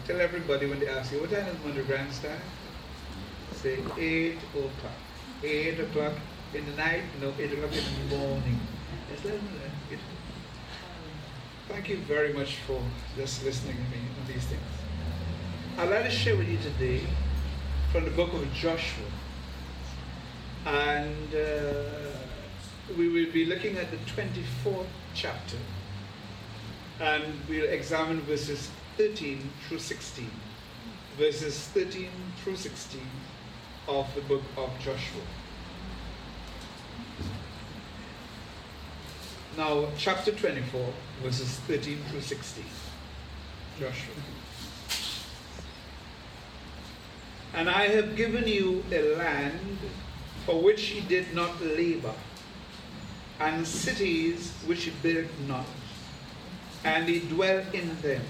tell everybody when they ask you, what time is Mother Grandstand? Say 8 o'clock. 8 o'clock in the night, 8 o'clock in the morning. Thank you very much for just listening to me on these things. I'd like to share with you today from the book of Joshua. And we will be looking at the 24th chapter. And we'll examine verses 13 through 16. Verses 13 through 16 of the book of Joshua. Now, chapter 24, verses 13 through 16. Joshua. And I have given you a land for which ye did not labor, and cities which ye built not, and ye dwell in them.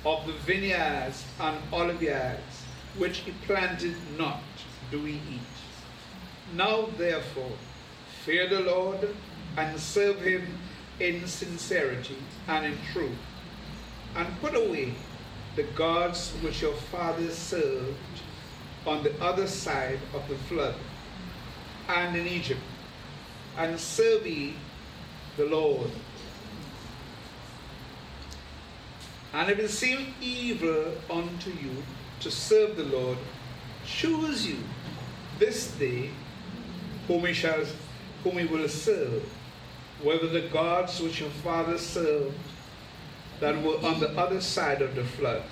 Of the vineyards and oliveyards which ye planted not, do ye eat. Now therefore, fear the Lord, and serve him in sincerity and in truth, and put away the gods which your fathers served on the other side of the flood, and in Egypt, and serve ye the Lord. And if it seem evil unto you to serve the Lord, choose you this day whom ye will serve, whether the gods which your fathers served that were on the other side of the flood,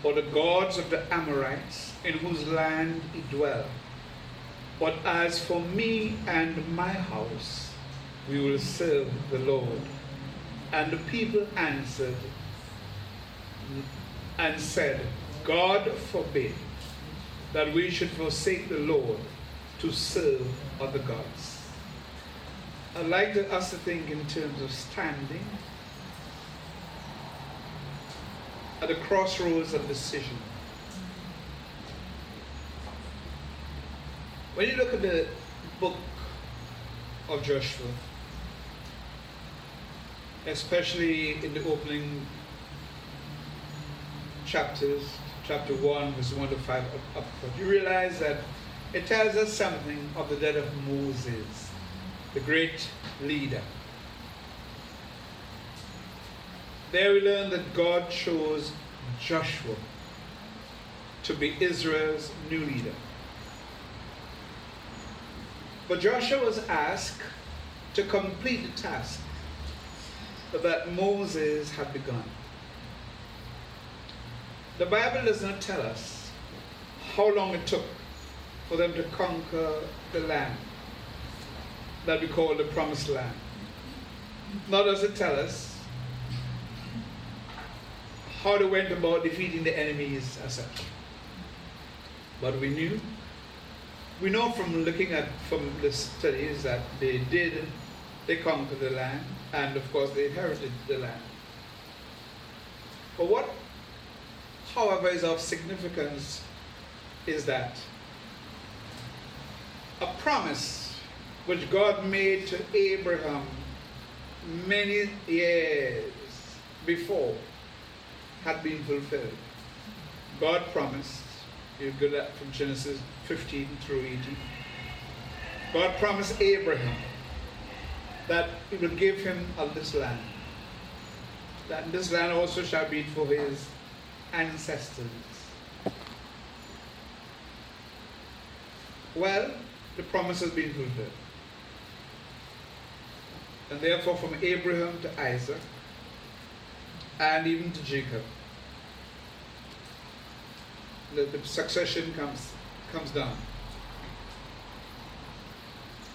or the gods of the Amorites in whose land ye dwell. But as for me and my house, we will serve the Lord. And the people answered and said, God forbid that we should forsake the Lord to serve other gods. I'd like us to think in terms of standing at the crossroads of decision. When you look at the book of Joshua, especially in the opening chapters, chapter 1, verse 1 to 5 upward, you realize that it tells us something of the death of Moses, the great leader. There we learn that God chose Joshua to be Israel's new leader. But Joshua was asked to complete the task that Moses had begun. The Bible does not tell us how long it took for them to conquer the land that we call the Promised Land. Nor does it tell us how they went about defeating the enemies as such. But we know from looking at from the studies that they conquered the land, and of course they inherited the land. But what, however, is of significance is that a promise which God made to Abraham many years before had been fulfilled. God promised, you go that from Genesis 15 through 18. God promised Abraham that he would give him this land. That this land also shall be for his ancestors. Well, the promise has been fulfilled. And therefore from Abraham to Isaac, and even to Jacob, the succession comes down.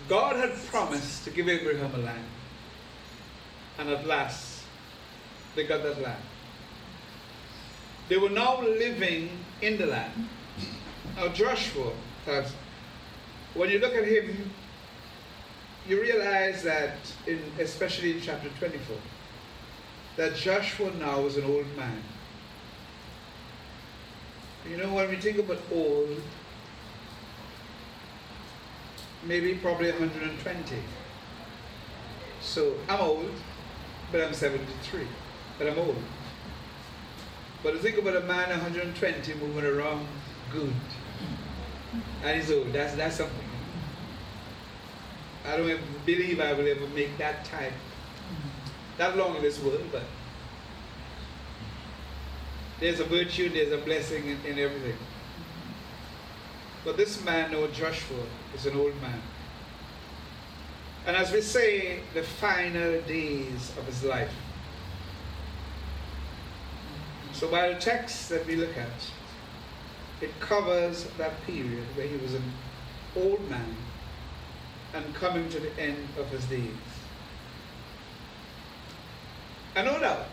God had promised to give Abraham a land, and at last they got that land. They were now living in the land. Now Joshua, when you look at him, you realize that, especially in chapter 24, that Joshua now is an old man. You know, when we think about old, maybe probably 120. So I'm old, but I'm 73. But I'm old. But to think about a man 120 moving around good. And he's old. That's something. I don't believe I will ever make that type. That long in this world, but there's a virtue, there's a blessing in everything. But this man, no, Joshua, is an old man. And as we say, the final days of his life. So by the text that we look at, it covers that period where he was an old man and coming to the end of his days. And no doubt,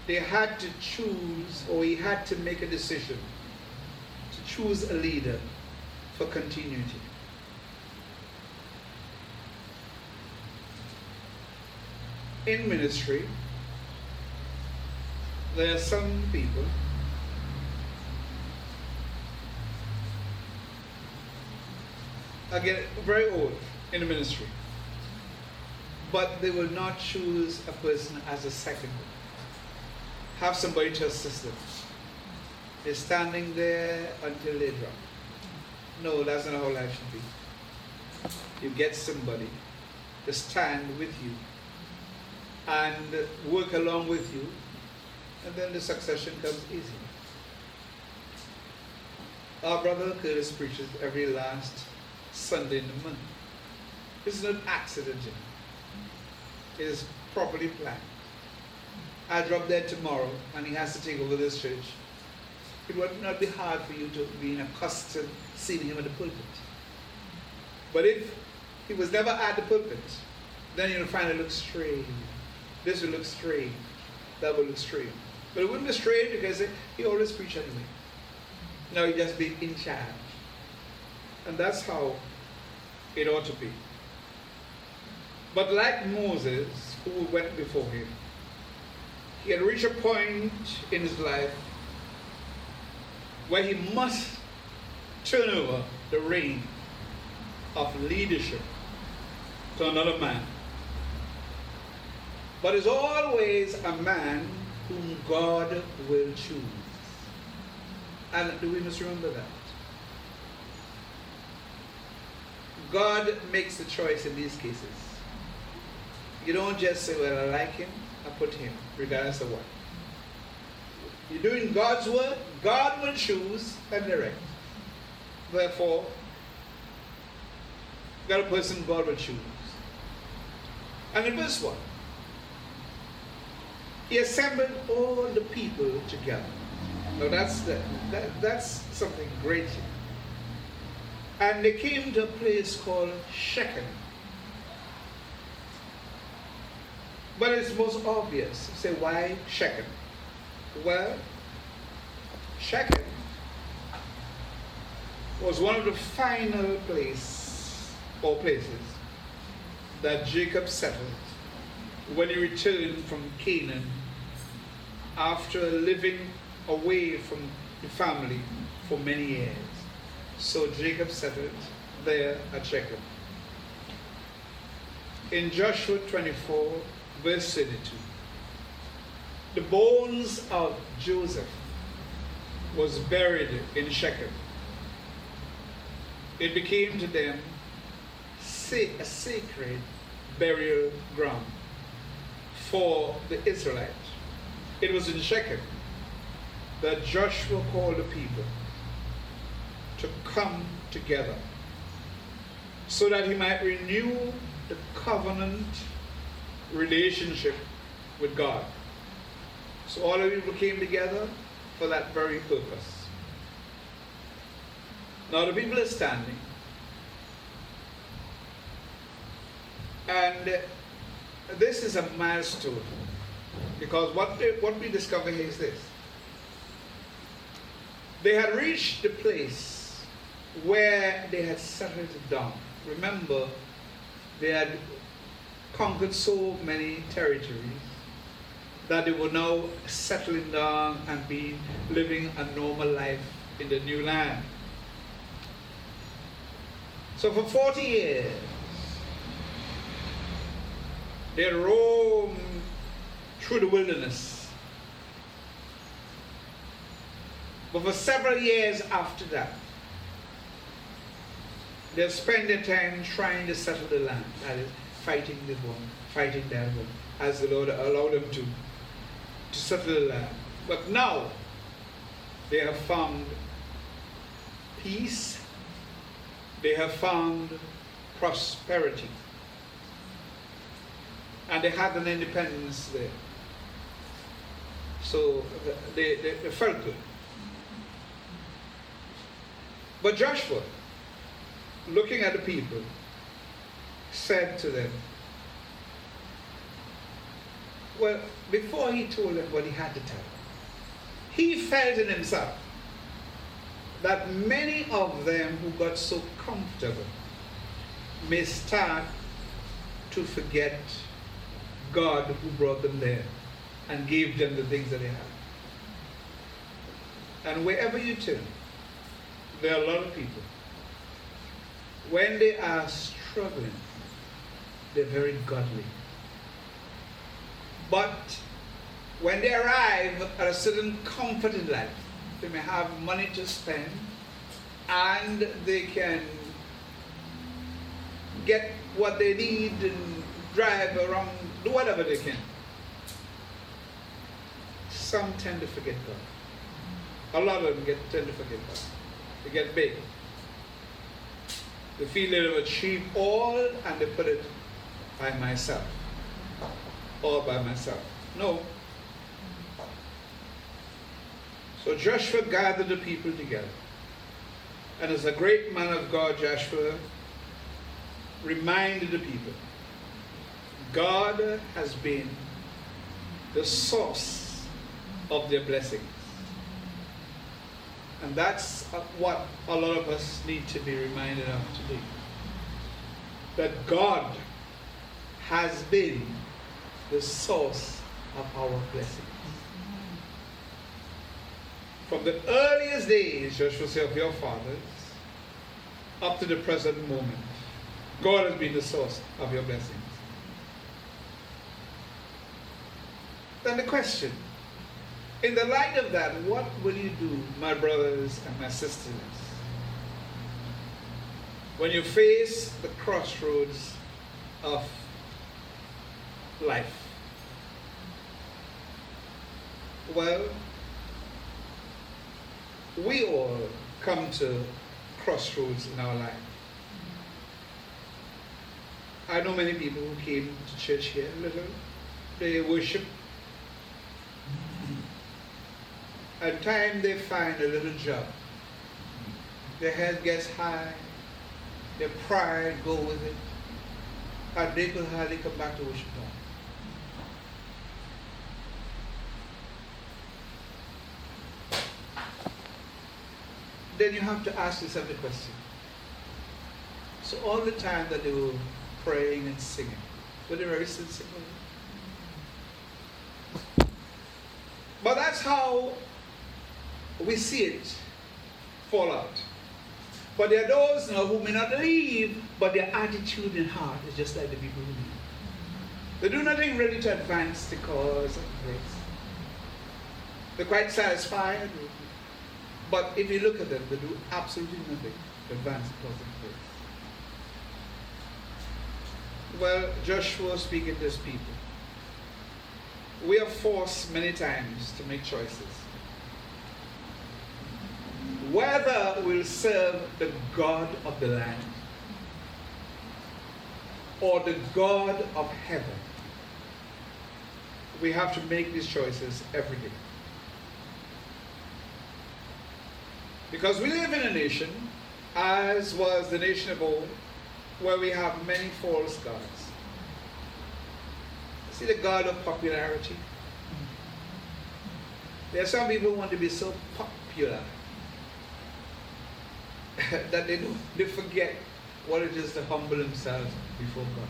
they had to choose, or he had to make a decision to choose a leader for continuity. In ministry, there are some people again very old in the ministry, but they will not choose a person as a second. Have somebody to assist them. They're standing there until they drop. No, that's not how life should be. You get somebody to stand with you and work along with you, and then the succession comes easy. Our brother Curtis preaches every last Sunday in the month. This is not accidental. It is properly planned. I drop dead tomorrow and he has to take over this church. It would not be hard for you to be accustomed seeing him in the pulpit. But if he was never at the pulpit, then you'll find it looks strange. This will look strange. That will look strange. But it wouldn't be strange because he always preached anyway. Now he just be in charge. And that's how it ought to be. But like Moses, who went before him, he had reached a point in his life where he must turn over the reign of leadership to another man. But it's always a man whom God will choose. And we must remember that. God makes the choice in these cases. You don't just say, well, I like him, I put him, regardless of what. You're doing God's work, God will choose and direct. Therefore, got a person God will choose. And in verse 1, he assembled all the people together. Now that's something great. And they came to a place called Shechem. But it's most obvious. You say, why Shechem? Well, Shechem was one of the final places that Jacob settled when he returned from Canaan after living away from the family for many years. So Jacob settled there at Shechem. In Joshua 24, verse 32, the bones of Joseph was buried in Shechem. It became to them a sacred burial ground for the Israelites. It was in Shechem that Joshua called the people to come together so that he might renew the covenant relationship with God. So all the people came together for that very purpose. Now the people are standing, and this is a milestone, because what we discover here is this. They had reached the place where they had settled down. Remember, they had conquered so many territories that they were now settling down and living a normal life in the new land. So for 40 years, they roamed through the wilderness, But for several years after that, they've spent their time trying to settle the land. That is, fighting this one, fighting that one, as the Lord allowed them to settle the land. But now, they have found peace, they have found prosperity, and they had an independence there. So they felt good. But Joshua, looking at the people, said to them, well, before he told them what he had to tell, he felt in himself that many of them who got so comfortable may start to forget God who brought them there and gave them the things that they had. And wherever you turn, there are a lot of people, when they are struggling, they're very godly. But when they arrive at a certain comfort in life, they may have money to spend and they can get what they need and drive around, do whatever they can. Some tend to forget God. A lot of them tend to forget God. They get big. They feel they've achieved all and they put it by myself. All by myself. No. So Joshua gathered the people together. And as a great man of God, Joshua reminded the people, God has been the source of their blessings. And that's what a lot of us need to be reminded of today. That God has been the source of our blessings. From the earliest days, Joshua said, of your fathers, up to the present moment, God has been the source of your blessings. Then the question, in the light of that, what will you do, my brothers and my sisters, when you face the crossroads of life? Well, we all come to crossroads in our life. I know many people who came to church here, they worship. At times they find a little job. Their head gets high, their pride go with it, and they could hardly come back to worship God. Then you have to ask yourself the question. So all the time that they were praying and singing, were they very sincere? But that's how we see it fall out. But there are those now who may not leave, but their attitude and heart is just like the people who leave. They do nothing really to advance the cause of grace. They're quite satisfied. But if you look at them, they do absolutely nothing to advance the cause of grace. Well, Joshua was speaking to his people. We are forced many times to make choices. Whether we'll serve the God of the land or the God of heaven, we have to make these choices every day. Because we live in a nation, as was the nation of old, where we have many false gods. See the God of popularity? There are some people who want to be so popular that they forget what it is to humble themselves before God.